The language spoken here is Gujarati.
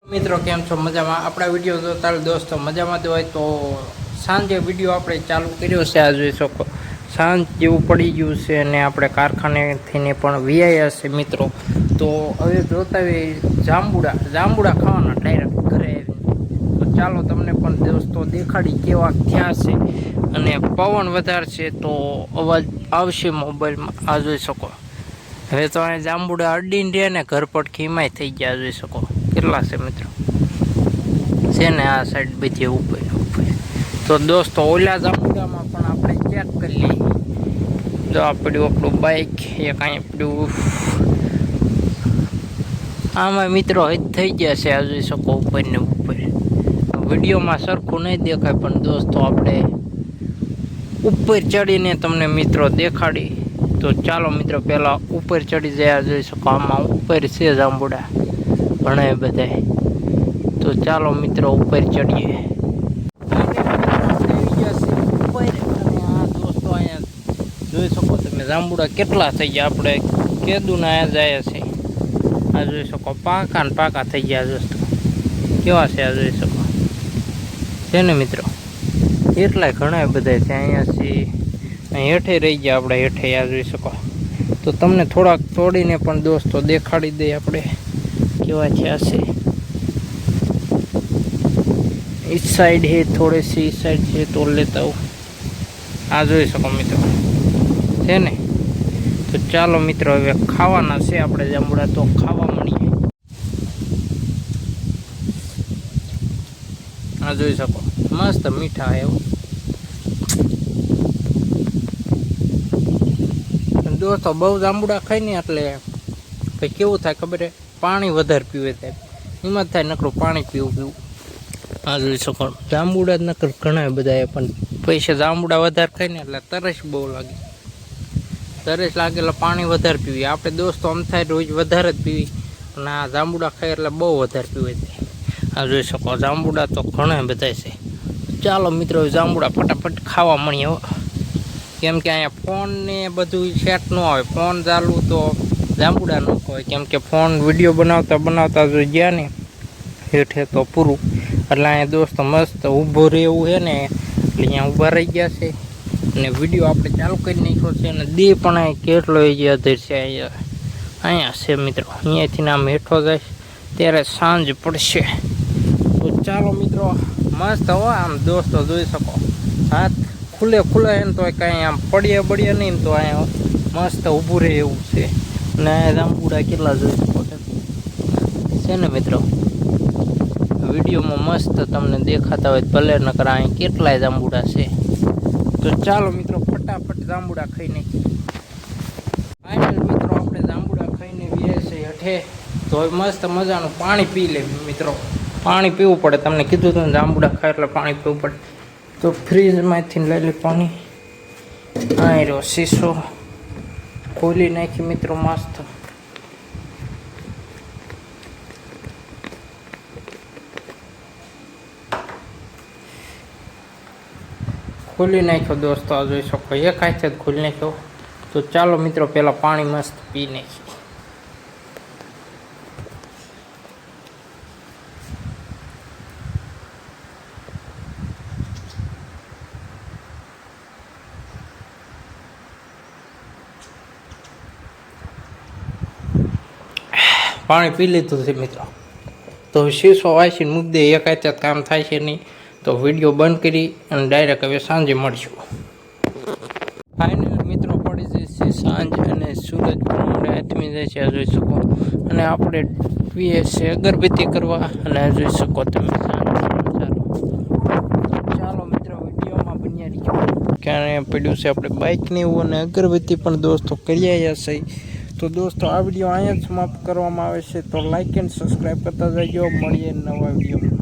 મિત્રો કેમ છો મજામાં? આપણા વિડીયો જોતા દોસ્તો મજામાં હોય તો સાંજે વિડીયો આપણે ચાલુ કર્યો છે. આ જોઈ શકો સાંજ જેવું પડી ગયું છે અને આપણે કારખાનેથીને પણ વીઆયા છે મિત્રો. તો હવે જોતા જાંબુડા ખાવાના ડાયરેક્ટ ઘરે આવીને. તો ચાલો તમને પણ દોસ્તો દેખાડી કેવા થયા છે. અને પવન વધારે છે તો અવાજ આવશે મોબાઈલમાં. આ જોઈ શકો હવે તો અહીંયા જાંબુડા અડીને રહ્યા ને ઘર પર ખીમાય થઈ ગયા. જોઈ શકો કેટલા છે મિત્રો છે ને આ સાઈડ બધી ઉપર. તો દોસ્તો ઓલા જાંબુડામાં પણ આપણે ચેક કરી લઈએ. જો આ પડ્યું આપણું બાઇક, એક અહીંયા પડ્યું. આમાં મિત્રો હજ થઈ ગયા છે. આ જોઈ શકો ઉપર ને ઉપર. વિડીયોમાં સરખું નહીં દેખાય પણ દોસ્તો આપણે ઉપર ચડીને તમને મિત્રો દેખાડી. તો ચાલો મિત્રો પહેલાં ઉપર ચડી જાય. જોઈ શકો આમાં ઉપર છે જાંબુડા ઘણા બધા. તો ચાલો મિત્રો ઉપર ચડીએ. દોસ્તો અહીંયા જોઈ શકો તમે જાંબુડા કેટલા થઈ ગયા. આપણે કેદુના અહીંયા જાય છે. આ જોઈ શકો પાકા ને પાકા થઈ ગયા. દોસ્તો કેવા છે આ જોઈ શકો છે ને મિત્રો. એટલાય ઘણા બધા છે અહીંયા છે. અહીં હેઠે રહી ગયા આપણે હેઠે. આ જોઈ શકો તો તમને થોડાક તોડીને પણ દોસ્તો દેખાડી દઈએ આપણે કેવા છે. હશે इस साइड है थोड़े से, इस साइड से तोड़ लेता हूँ. आ જોઈ શકો મિત્રો છે ને. તો ચાલો મિત્રો હવે ખાવાના છે આપણે જાંબુડા. તો ખાવા મળીએ. આ જોઈ શકો મસ્ત મીઠા એવું દોસ્તો. બહુ જાંબુડા ખાઈને એટલે ભાઈ કેવું થાય ખબર હે, પાણી વધારે પીવે થાય. એમાં જ થાય નકરું પાણી પીવું. આ જોઈ શકો જાંબુડા જ નકર ઘણા બધા પણ પૈસા જાંબુડા વધારે ખાઈને એટલે તરસ બહુ લાગે. તરસ લાગે એટલે પાણી વધારે પીવી. આપણે દોસ્તો આમ થાય રોજ વધારે જ પીવી અને આ જાંબુડા ખાય એટલે બહુ વધારે પીવે થાય. આ જોઈ શકો જાંબુડા તો ઘણા બધા છે. ચાલો મિત્રો જાંબુડા ફટાફટ ખાવા મળીએ. કેમ કે અહીંયા ફોન ને બધું સેટ ન આવે. ફોન ચાલુ તો જાંબુડા ન હોય. કેમ કે ફોન વિડીયો બનાવતા જોઈ ગયા ને હેઠે તો પૂરું. એટલે અહીંયા દોસ્તો મસ્ત ઊભો રહે એવું છે ને એટલે અહીંયા ઊભા રહી ગયા છે. અને વિડીયો આપણે ચાલુ કરી નાખ્યો છે. અને દે પણ અહીં કેટલો એ અધર છે અહીંયા છે મિત્રો. અહીંયાથી આમ હેઠો જાય ત્યારે સાંજ પડશે. તો ચાલો મિત્રો મસ્ત હો આમ દોસ્તો જોઈ શકો. હાથ ખુલે ને તો કાંઈ આમ પડ્યા નહીં તો અહીંયા મસ્ત ઊભું રહે એવું છે. અને અહીંયા જાંબુડા કેટલા જોઈ શકો છે ને મિત્રો. વિડીયોમાં મસ્ત તમને દેખાતા હોય ભલે નકર અહીં કેટલાય જાંબુડા છે. તો ચાલો મિત્રો ફટાફટ જાંબુડા ખાઈ નાખીએ. ફાઇનલ મિત્રો આપણે જાંબુડા ખાઈને વ્યાય છે હેઠે. તો હવે મસ્ત મજાનું પાણી પી લે મિત્રો. પાણી પીવું પડે. તમને કીધું હતું જાંબુડા ખાય એટલે પાણી પીવું પડે. તો ફ્રીજમાંથી લઈ લે પાણી. અહીં રહ્યો શીશો ખોલી નાખી મિત્રો મસ્ત. ખોલી નાખ્યો દોસ્તો. આ જોઈ શકો એક હાથે જ ખોલી નાખ્યો. તો ચાલો મિત્રો પહેલાં પાણી મસ્ત પી નાખીએ. પાણી પી લીધું છે મિત્રો. તો શીશો વાંચીને મૂકી દે. એક હાથે કામ થાય છે નહીં. તો વિડીયો બંધ કરી અને ડાયરેક્ટ હવે સાંજે મળશું. ફાઇનલ મિત્રો પડી જશે સાંજ અને સૂરજ પણ હાથમી જાય છે. આ જોઈ શકો. અને આપણે પીએ છે અગરબત્તી કરવા. અને આ જોઈ શકો તમે ચાલો મિત્રો વિડીયોમાં બન્યા રહીએ. ક્યારે પડ્યું છે આપણે બાઇકને એવું અને અગરબત્તી પણ દોસ્તો કરી આવ્યા છે. તો દોસ્તો આ વિડીયો અહીંયા જ સમાપ્ત કરવામાં આવે છે. તો લાઇક એન્ડ સબસ્ક્રાઈબ કરતા જજો. મળીએ નવા વિડીયો.